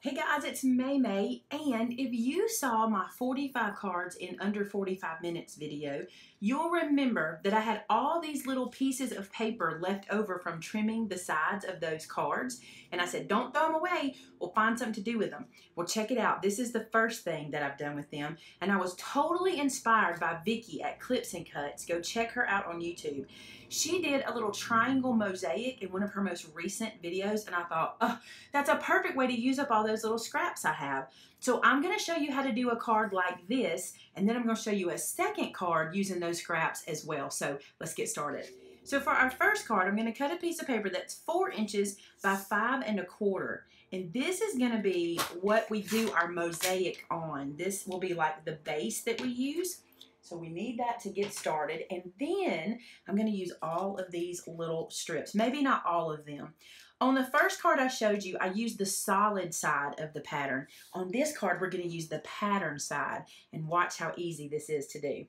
Hey guys, it's Maymay, and if you saw my 45 cards in under 45 minutes video, you'll remember that I had all these little pieces of paper left over from trimming the sides of those cards, and I said, don't throw them away, we'll find something to do with them. Well, check it out. This is the first thing that I've done with them, and I was totally inspired by Vicky at Clips and Cuts. Go check her out on YouTube. She did a little triangle mosaic in one of her most recent videos, and I thought, oh, that's a perfect way to use up all those little scraps I have. So I'm going to show you how to do a card like this, and then I'm going to show you a second card using those scraps as well. So let's get started. So for our first card, I'm going to cut a piece of paper that's 4 inches by 5 1/4. And this is going to be what we do our mosaic on. This will be like the base that we use. So we need that to get started. And then I'm going to use all of these little strips. Maybe not all of them. On the first card I showed you, I used the solid side of the pattern. On this card, we're going to use the pattern side. And watch how easy this is to do.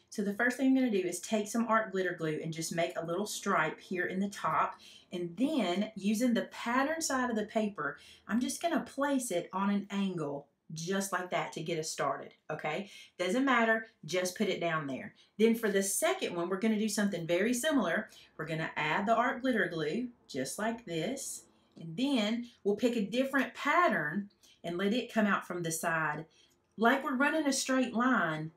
So the first thing I'm going to do is take some art glitter glue and just make a little stripe here in the top. And then using the pattern side of the paper, I'm just going to place it on an angle just like that to get us started, okay? Doesn't matter, just put it down there. Then for the second one, we're going to do something very similar. We're going to add the art glitter glue just like this. And then we'll pick a different pattern and let it come out from the side like we're running a straight line,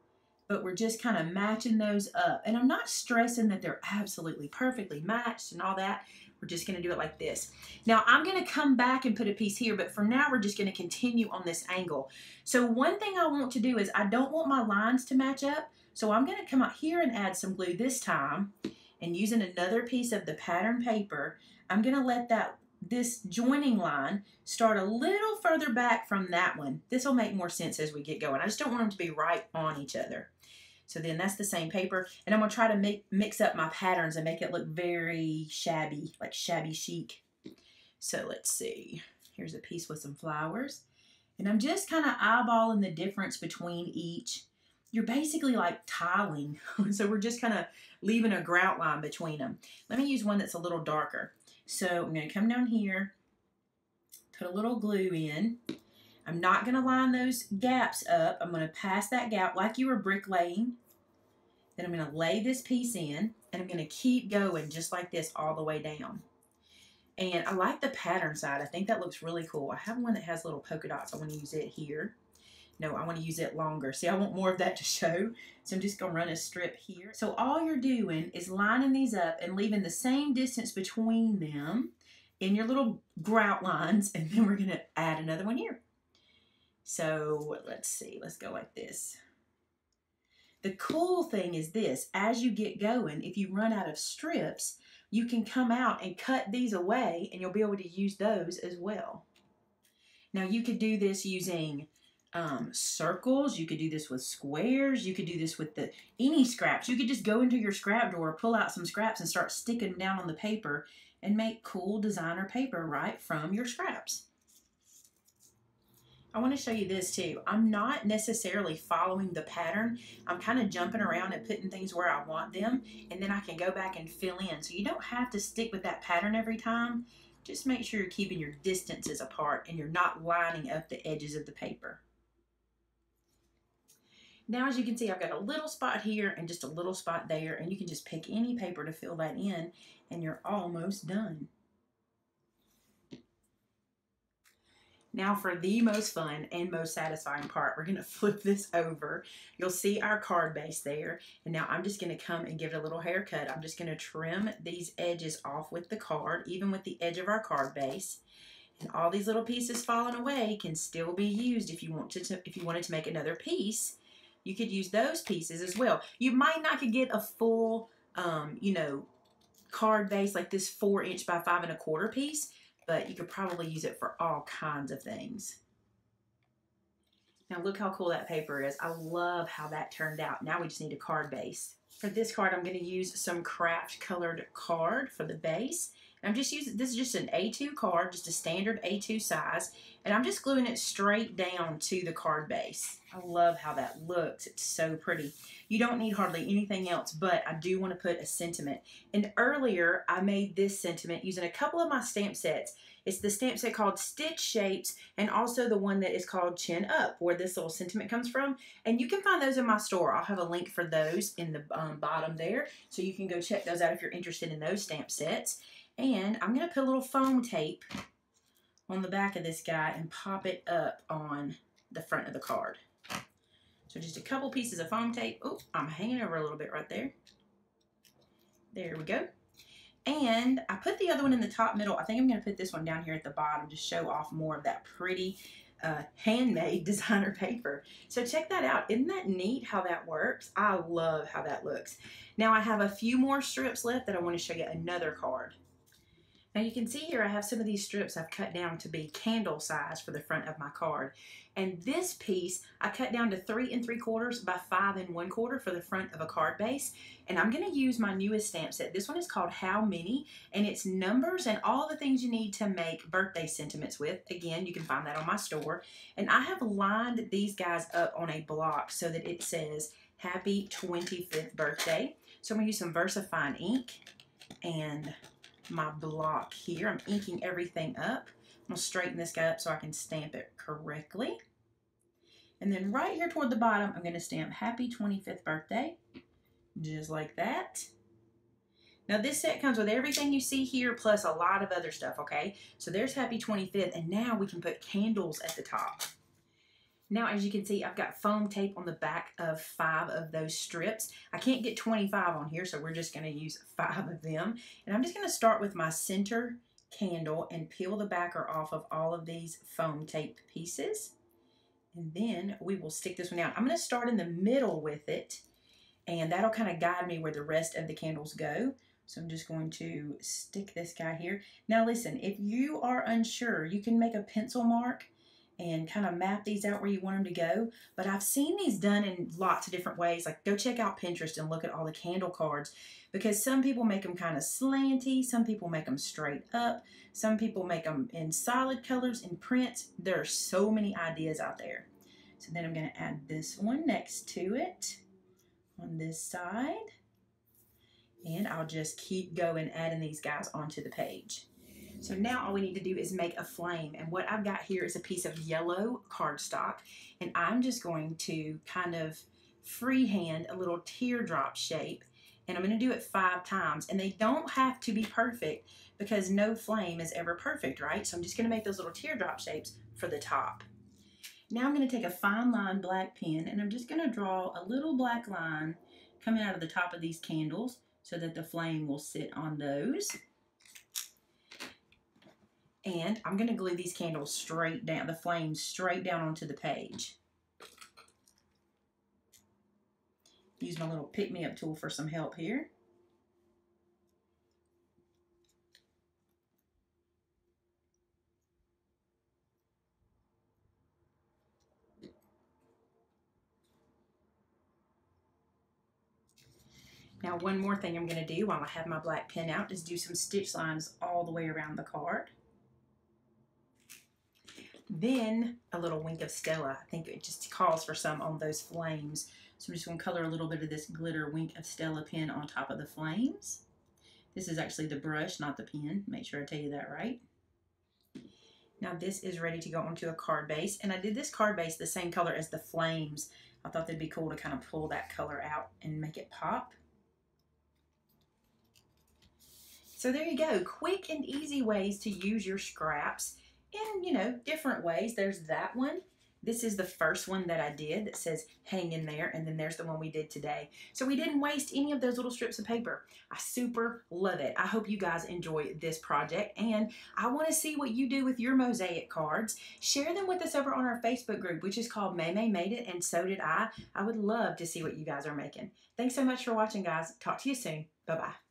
but we're just kind of matching those up. And I'm not stressing that they're absolutely perfectly matched and all that. We're just going to do it like this. Now, I'm going to come back and put a piece here, but for now, we're just going to continue on this angle. So one thing I want to do is I don't want my lines to match up. So I'm going to come out here and add some glue this time. And using another piece of the pattern paper, I'm going to let this joining line start a little further back from that one. This will make more sense as we get going. I just don't want them to be right on each other. So then that's the same paper, and I'm going to try to mix up my patterns and make it look very shabby, like shabby chic. So let's see. Here's a piece with some flowers, and I'm just kind of eyeballing the difference between each. You're basically like tiling, so we're just kind of leaving a grout line between them. Let me use one that's a little darker. So I'm going to come down here, put a little glue in. I'm not going to line those gaps up. I'm going to pass that gap like you were bricklaying. Then I'm going to lay this piece in, and I'm going to keep going just like this all the way down. And I like the pattern side. I think that looks really cool. I have one that has little polka dots. I want to use it here. No, I want to use it longer. See, I want more of that to show. So I'm just going to run a strip here. So all you're doing is lining these up and leaving the same distance between them in your little grout lines. And then we're going to add another one here. So let's see, let's go like this. The cool thing is this, as you get going, if you run out of strips, you can come out and cut these away and you'll be able to use those as well. Now you could do this using circles, you could do this with squares, you could do this with any scraps. You could just go into your scrap drawer, pull out some scraps and start sticking them down on the paper and make cool designer paper right from your scraps. I want to show you this too. I'm not necessarily following the pattern. I'm kind of jumping around and putting things where I want them, and then I can go back and fill in. So you don't have to stick with that pattern every time. Just make sure you're keeping your distances apart and you're not lining up the edges of the paper. Now, as you can see, I've got a little spot here and just a little spot there, and you can just pick any paper to fill that in, and you're almost done. Now for the most fun and most satisfying part, we're going to flip this over. You'll see our card base there. And now I'm just going to come and give it a little haircut. I'm just going to trim these edges off with the card, even with the edge of our card base. And all these little pieces falling away can still be used if you wanted to make another piece. You could use those pieces as well. You might not could get a full, card base like this 4 inch by 5 1/4 piece. But you could probably use it for all kinds of things. Now look how cool that paper is. I love how that turned out. Now we just need a card base. For this card, I'm going to use some craft colored card for the base. And I'm just using, this is just an A2 card, just a standard A2 size. And I'm just gluing it straight down to the card base. I love how that looks. It's so pretty. You don't need hardly anything else, but I do want to put a sentiment. And earlier, I made this sentiment using a couple of my stamp sets. It's the stamp set called Stitch Shapes and also the one that is called Chin Up, where this little sentiment comes from. And you can find those in my store. I'll have a link for those in the bottom there, so you can go check those out if you're interested in those stamp sets. And I'm going to put a little foam tape on the back of this guy and pop it up on the front of the card. So just a couple pieces of foam tape. Oh, I'm hanging over a little bit right there. There we go. And I put the other one in the top middle. I think I'm going to put this one down here at the bottom to show off more of that pretty handmade designer paper. So check that out. Isn't that neat how that works? I love how that looks. Now I have a few more strips left that I want to show you another card. Now you can see here I have some of these strips I've cut down to be candle size for the front of my card. And this piece I cut down to 3 3/4 by 5 1/4 for the front of a card base. And I'm going to use my newest stamp set. This one is called How Many, and it's numbers and all the things you need to make birthday sentiments with. Again, you can find that on my store. And I have lined these guys up on a block so that it says Happy 25th Birthday. So I'm going to use some VersaFine ink and my block here. I'm inking everything up. I'm going to straighten this guy up so I can stamp it correctly. And then right here toward the bottom, I'm going to stamp Happy 25th Birthday, just like that. Now this set comes with everything you see here plus a lot of other stuff, okay? So there's Happy 25th, and now we can put candles at the top. Now, as you can see, I've got foam tape on the back of 5 of those strips. I can't get 25 on here, so we're just going to use 5 of them. And I'm just going to start with my center candle and peel the backer off of all of these foam tape pieces. And then we will stick this one down. I'm going to start in the middle with it, and that'll kind of guide me where the rest of the candles go. So I'm just going to stick this guy here. Now listen, if you are unsure, you can make a pencil mark and kind of map these out where you want them to go. But I've seen these done in lots of different ways. Like, go check out Pinterest and look at all the candle cards, because some people make them kind of slanty, some people make them straight up, some people make them in solid colors and prints. There are so many ideas out there. So then I'm going to add this one next to it on this side. And I'll just keep going adding these guys onto the page. So now all we need to do is make a flame, and what I've got here is a piece of yellow cardstock, and I'm just going to kind of freehand a little teardrop shape, and I'm going to do it 5 times, and they don't have to be perfect because no flame is ever perfect, right? So I'm just going to make those little teardrop shapes for the top. Now I'm going to take a fine line black pen, and I'm just going to draw a little black line coming out of the top of these candles so that the flame will sit on those. And I'm going to glue these candles straight down, the flames straight down onto the page. Use my little pick-me-up tool for some help here. Now one more thing I'm going to do while I have my black pen out is do some stitch lines all the way around the card. Then a little wink of Stella. I think it just calls for some on those flames. So I'm just going to color a little bit of this glitter wink of Stella pen on top of the flames. This is actually the brush, not the pen. Make sure I tell you that right. Now this is ready to go onto a card base. And I did this card base the same color as the flames. I thought that'd be cool to kind of pull that color out and make it pop. So there you go. Quick and easy ways to use your scraps in, you know, different ways. There's that one. This is the first one that I did that says hang in there, and then there's the one we did today. So we didn't waste any of those little strips of paper. I super love it. I hope you guys enjoy this project, and I want to see what you do with your mosaic cards. Share them with us over on our Facebook group, which is called Maymay Made It, and so did I. I would love to see what you guys are making. Thanks so much for watching, guys. Talk to you soon. Bye-bye.